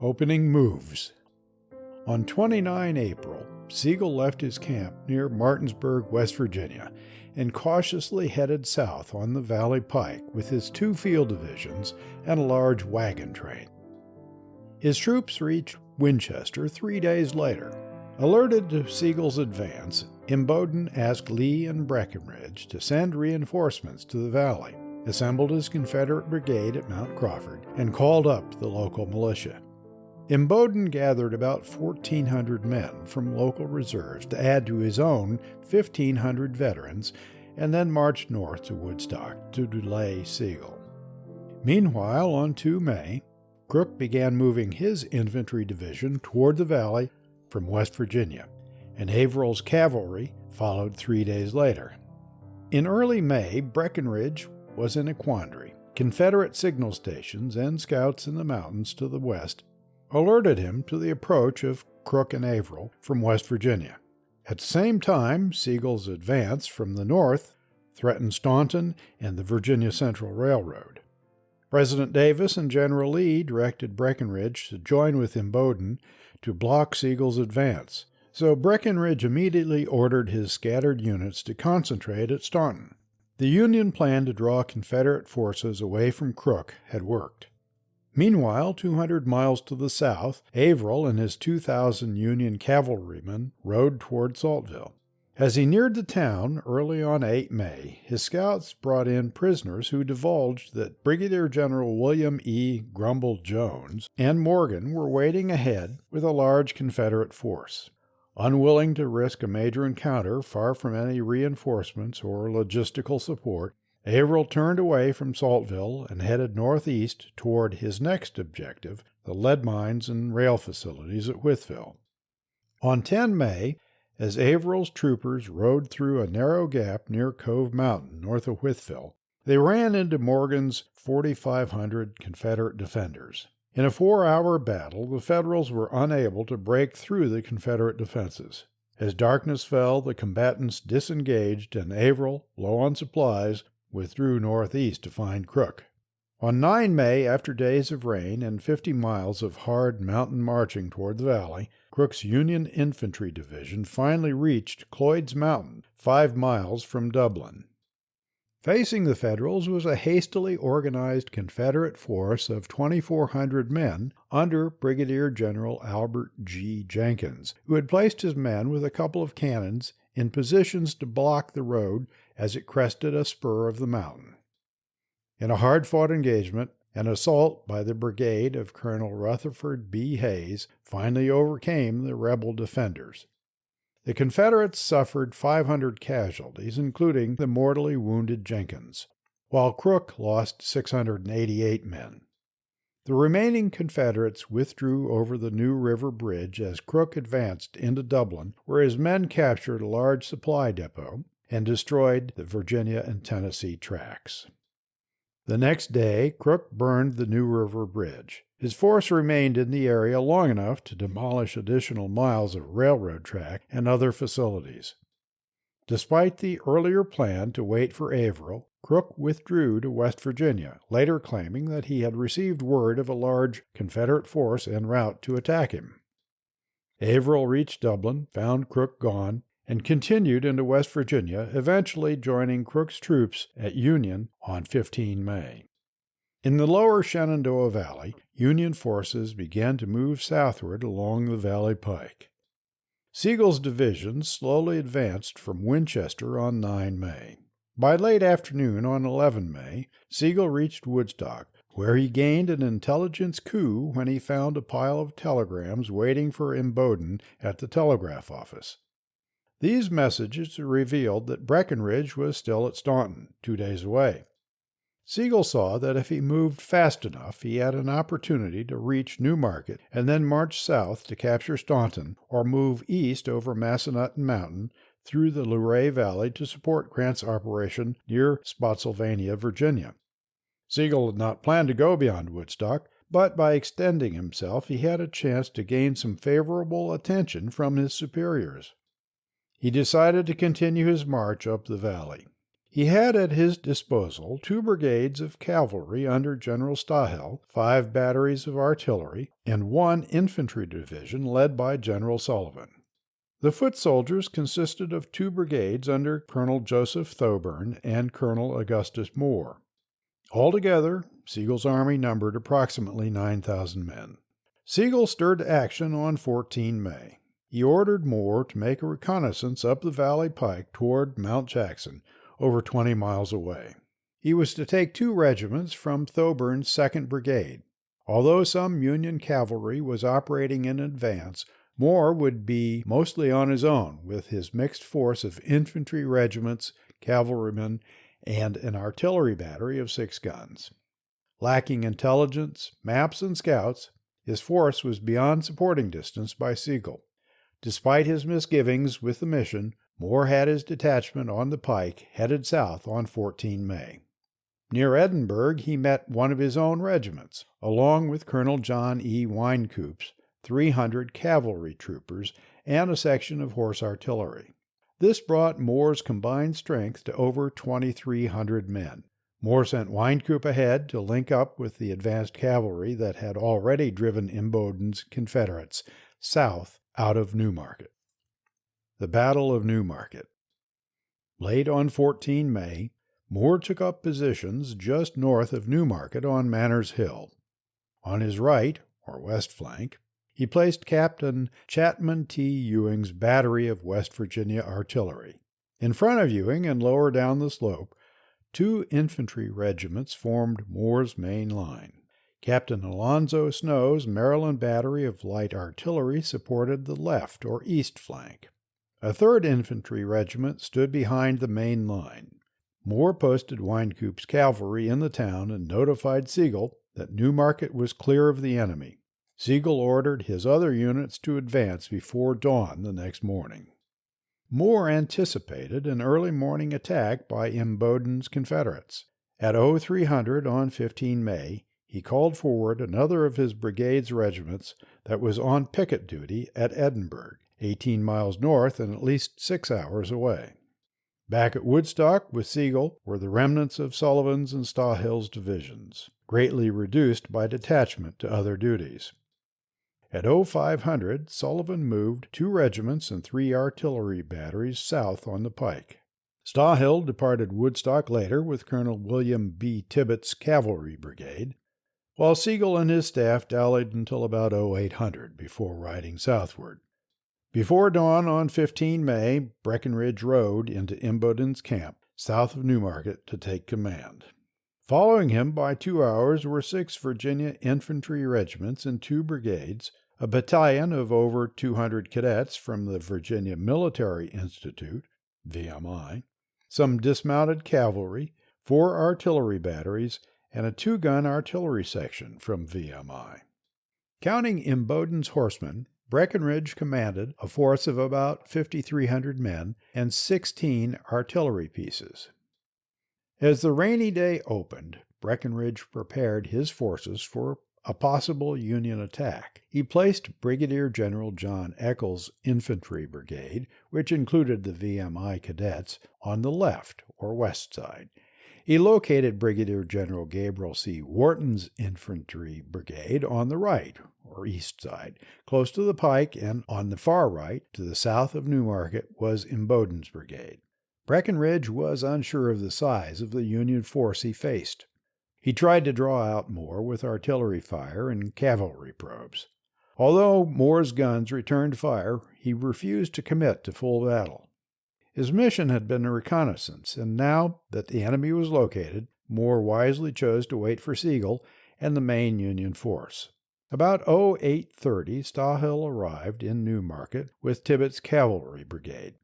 Opening moves. On 29 April, Sigel left his camp near Martinsburg, West Virginia, and cautiously headed south on the Valley Pike with his 2 field divisions and a large wagon train. His troops reached Winchester 3 days later. Alerted to Sigel's advance, Imboden asked Lee and Breckinridge to send reinforcements to the valley, assembled his Confederate brigade at Mount Crawford, and called up the local militia. Imboden gathered about 1,400 men from local reserves to add to his own 1,500 veterans, and then marched north to Woodstock to delay Sigel. Meanwhile, on 2 May, Crook began moving his infantry division toward the valley from West Virginia, and Averill's cavalry followed 3 days later. In early May, Breckinridge was in a quandary. Confederate signal stations and scouts in the mountains to the west alerted him to the approach of Crook and Averill from West Virginia. At the same time, Sigel's advance from the north threatened Staunton and the Virginia Central Railroad. President Davis and General Lee directed Breckinridge to join with Imboden to block Sigel's advance, so Breckinridge immediately ordered his scattered units to concentrate at Staunton. The Union plan to draw Confederate forces away from Crook had worked. Meanwhile, 200 miles to the south, Averill and his 2,000 Union cavalrymen rode toward Saltville. As he neared the town early on 8 May, his scouts brought in prisoners who divulged that Brigadier General William E. Grumble Jones and Morgan were waiting ahead with a large Confederate force. Unwilling to risk a major encounter far from any reinforcements or logistical support, Averill turned away from Saltville and headed northeast toward his next objective, the lead mines and rail facilities at Wytheville. On 10 May, as Averill's troopers rode through a narrow gap near Cove Mountain north of Wytheville, they ran into Morgan's 4,500 Confederate defenders. In a 4-hour battle, the Federals were unable to break through the Confederate defenses. As darkness fell, the combatants disengaged, and Averill, low on supplies, withdrew northeast to find Crook. On 9 May, after days of rain and 50 miles of hard mountain marching toward the valley, Crook's Union Infantry Division finally reached Cloyd's Mountain, 5 miles from Dublin. Facing the Federals was a hastily organized Confederate force of 2,400 men under Brigadier General Albert G. Jenkins, who had placed his men with a couple of cannons in positions to block the road as it crested a spur of the mountain. In a hard-fought engagement, an assault by the brigade of Colonel Rutherford B. Hayes finally overcame the rebel defenders. The Confederates suffered 500 casualties, including the mortally wounded Jenkins, while Crook lost 688 men. The remaining Confederates withdrew over the New River Bridge as Crook advanced into Dublin, where his men captured a large supply depot and destroyed the Virginia and Tennessee tracks. The next day, Crook burned the New River Bridge. His force remained in the area long enough to demolish additional miles of railroad track and other facilities. Despite the earlier plan to wait for Averill, Crook withdrew to West Virginia, later claiming that he had received word of a large Confederate force en route to attack him. Averill reached Dublin, found Crook gone, and continued into West Virginia, eventually joining Crook's troops at Union on 15 May. In the lower Shenandoah Valley, Union forces began to move southward along the Valley Pike. Sigel's division slowly advanced from Winchester on 9 May. By late afternoon on 11 May, Sigel reached Woodstock, where he gained an intelligence coup when he found a pile of telegrams waiting for Imboden at the telegraph office. These messages revealed that Breckinridge was still at Staunton, 2 days away. Sigel saw that if he moved fast enough, he had an opportunity to reach Newmarket and then march south to capture Staunton, or move east over Massanutten Mountain through the Luray Valley to support Grant's operation near Spotsylvania, Virginia. Sigel had not planned to go beyond Woodstock, but by extending himself he had a chance to gain some favorable attention from his superiors. He decided to continue his march up the valley. He had at his disposal 2 brigades of cavalry under General Sigel, 5 batteries of artillery, and 1 infantry division led by General Sullivan. The foot soldiers consisted of 2 brigades under Colonel Joseph Thoburn and Colonel Augustus Moore. Altogether, Sigel's army numbered approximately 9,000 men. Sigel stirred to action on 14 May. He ordered Moore to make a reconnaissance up the valley pike toward Mount Jackson, over 20 miles away. He was to take 2 regiments from Thoburn's 2nd Brigade. Although some Union cavalry was operating in advance, Moore would be mostly on his own with his mixed force of infantry regiments, cavalrymen, and an artillery battery of 6 guns. Lacking intelligence, maps, and scouts, his force was beyond supporting distance by Sigel. Despite his misgivings with the mission, Moore had his detachment on the pike headed south on 14 May. Near Edinburgh, he met one of his own regiments, along with Colonel John E. Winecoop's 300 cavalry troopers and a section of horse artillery. This brought Moore's combined strength to over 2,300 men. Moore sent Winecoop ahead to link up with the advanced cavalry that had already driven Imboden's Confederates south out of Newmarket. The Battle of Newmarket. Late on 14 May, Moore took up positions just north of Newmarket on Manners Hill. On his right, or west flank, he placed Captain Chapman T. Ewing's battery of West Virginia artillery. In front of Ewing and lower down the slope, 2 infantry regiments formed Moore's main line. Captain Alonzo Snow's Maryland battery of light artillery supported the left or east flank. A 3rd infantry regiment stood behind the main line. Moore posted Winecoop's cavalry in the town and notified Sigel that Newmarket was clear of the enemy. Sigel ordered his other units to advance before dawn the next morning. Moore anticipated an early morning attack by Imboden's Confederates. At 0300 on 15 May, he called forward another of his brigade's regiments that was on picket duty at Edinburgh, 18 miles north and at least 6 hours away. Back at Woodstock with Sigel were the remnants of Sullivan's and Stahill's divisions, greatly reduced by detachment to other duties. At 0500, Sullivan moved 2 regiments and 3 artillery batteries south on the pike. Stahill departed Woodstock later with Colonel William B. Tibbetts' cavalry brigade, while Sigel and his staff dallied until about 0800 before riding southward. Before dawn on 15 May, Breckinridge rode into Imboden's camp south of Newmarket to take command. Following him by 2 hours were 6 Virginia infantry regiments and 2 brigades, a battalion of over 200 cadets from the Virginia Military Institute, VMI, some dismounted cavalry, 4 artillery batteries, and a 2-gun artillery section from VMI. Counting Imboden's horsemen, Breckinridge commanded a force of about 5,300 men and 16 artillery pieces. As the rainy day opened, Breckinridge prepared his forces for a possible Union attack. He placed Brigadier General John Eccles' infantry brigade, which included the VMI cadets, on the left or west side. He located Brigadier General Gabriel C. Wharton's infantry brigade on the right or east side, close to the pike, and on the far right, to the south of Newmarket, was Imboden's brigade. Breckinridge was unsure of the size of the Union force he faced. He tried to draw out Moore with artillery fire and cavalry probes. Although Moore's guns returned fire, he refused to commit to full battle. His mission had been a reconnaissance, and now that the enemy was located, Moore wisely chose to wait for Sigel and the main Union force. About 0830, Stahill arrived in Newmarket with Tibbetts' cavalry brigade.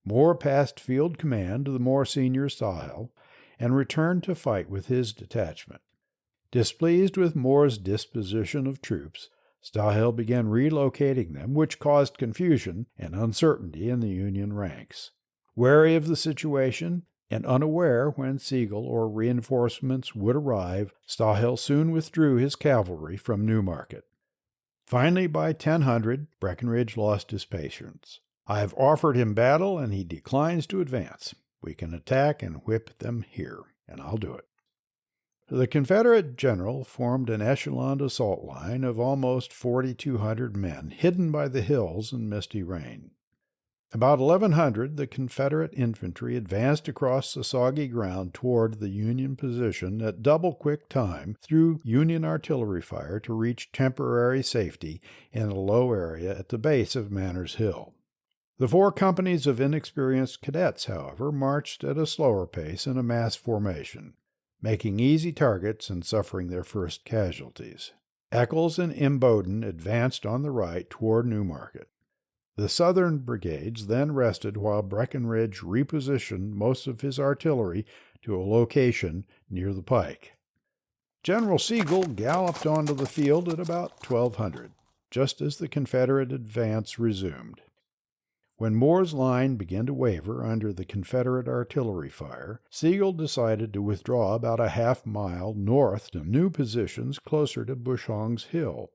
Moore passed field command to the more senior Stahill and returned to fight with his detachment. Displeased with Moore's disposition of troops, Stahill began relocating them, which caused confusion and uncertainty in the Union ranks. Wary of the situation and unaware when Sigel or reinforcements would arrive, Stahill soon withdrew his cavalry from Newmarket. Finally, by 1000, Breckinridge lost his patience. "I have offered him battle, and he declines to advance. We can attack and whip them here, and I'll do it." The Confederate general formed an echeloned assault line of almost 4,200 men hidden by the hills in misty rain. About 1,100, the Confederate infantry advanced across the soggy ground toward the Union position at double-quick time through Union artillery fire to reach temporary safety in a low area at the base of Manners Hill. The 4 companies of inexperienced cadets, however, marched at a slower pace in a mass formation, making easy targets and suffering their first casualties. Eccles and Imboden advanced on the right toward Newmarket. The southern brigades then rested while Breckinridge repositioned most of his artillery to a location near the pike. General Sigel galloped onto the field at about 1,200, just as the Confederate advance resumed. When Moore's line began to waver under the Confederate artillery fire, Sigel decided to withdraw about a half-mile north to new positions closer to Bushong's Hill.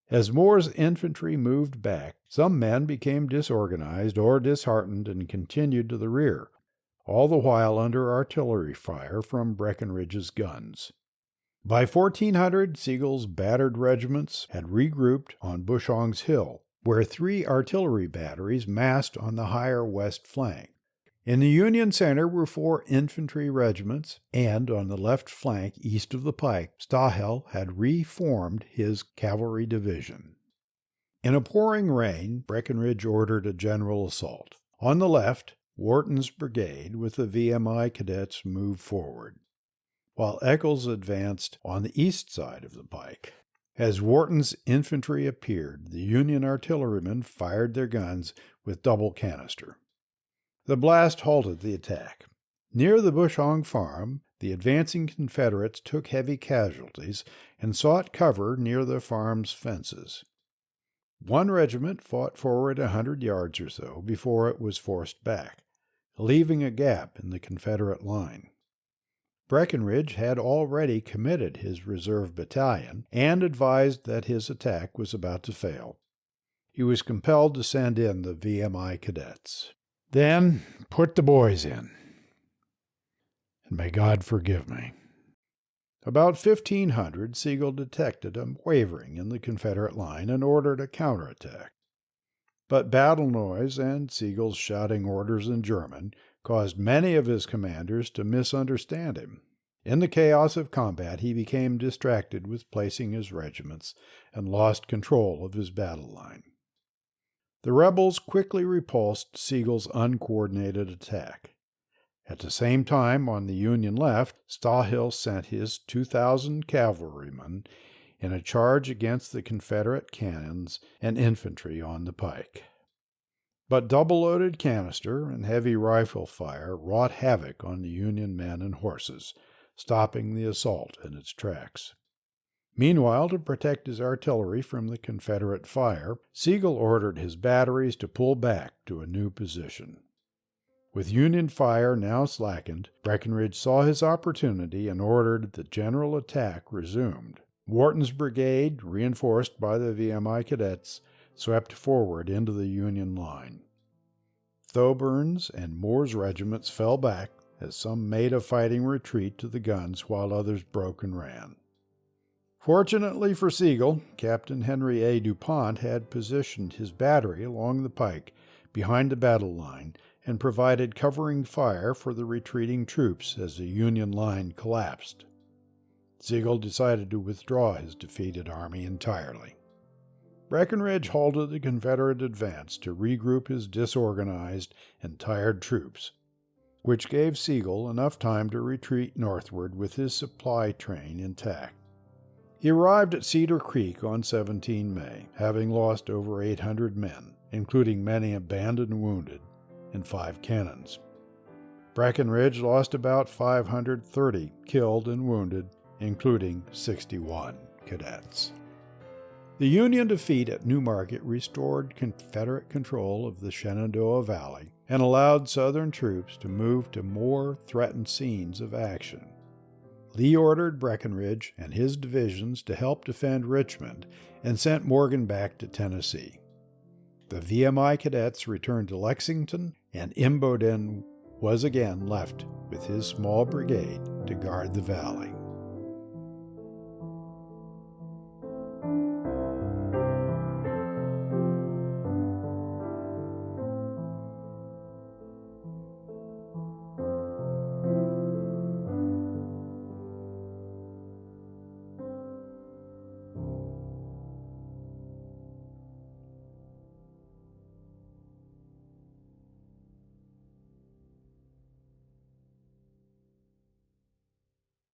As Moore's infantry moved back, some men became disorganized or disheartened and continued to the rear, all the while under artillery fire from Breckinridge's guns. By 1,400, Sigel's battered regiments had regrouped on Bushong's Hill, where 3 artillery batteries massed on the higher west flank. In the Union center were 4 infantry regiments, and on the left flank east of the pike, Sigel had reformed his cavalry division. In a pouring rain, Breckinridge ordered a general assault. On the left, Wharton's brigade with the VMI cadets moved forward, while Eccles advanced on the east side of the pike. As Wharton's infantry appeared, the Union artillerymen fired their guns with double canister. The blast halted the attack. Near the Bushong farm, the advancing Confederates took heavy casualties and sought cover near the farm's fences. One regiment fought forward 100 yards or so before it was forced back, leaving a gap in the Confederate line. Breckinridge had already committed his reserve battalion and advised that his attack was about to fail. He was compelled to send in the VMI cadets. "Then put the boys in, and may God forgive me." About 1,500, Sigel detected a wavering in the Confederate line and ordered a counterattack. But battle noise and Sigel's shouting orders in German caused many of his commanders to misunderstand him. In the chaos of combat, he became distracted with placing his regiments and lost control of his battle line. The rebels quickly repulsed Sigel's uncoordinated attack. At the same time, on the Union left, Sigel sent his 2,000 cavalrymen in a charge against the Confederate cannons and infantry on the pike. But double-loaded canister and heavy rifle fire wrought havoc on the Union men and horses, stopping the assault in its tracks. Meanwhile, to protect his artillery from the Confederate fire, Sigel ordered his batteries to pull back to a new position. With Union fire now slackened, Breckinridge saw his opportunity and ordered the general attack resumed. Wharton's brigade, reinforced by the VMI cadets, swept forward into the Union line. Thoburn's and Moore's regiments fell back as some made a fighting retreat to the guns while others broke and ran. Fortunately for Sigel, Captain Henry A. DuPont had positioned his battery along the pike behind the battle line and provided covering fire for the retreating troops as the Union line collapsed. Sigel decided to withdraw his defeated army entirely. Breckinridge halted the Confederate advance to regroup his disorganized and tired troops, which gave Sigel enough time to retreat northward with his supply train intact. He arrived at Cedar Creek on 17 May, having lost over 800 men, including many abandoned and wounded, and 5 cannons. Breckinridge lost about 530 killed and wounded, including 61 cadets. The Union defeat at Newmarket restored Confederate control of the Shenandoah Valley and allowed Southern troops to move to more threatened scenes of action. Lee ordered Breckinridge and his divisions to help defend Richmond and sent Morgan back to Tennessee. The VMI cadets returned to Lexington, and Imboden was again left with his small brigade to guard the valley.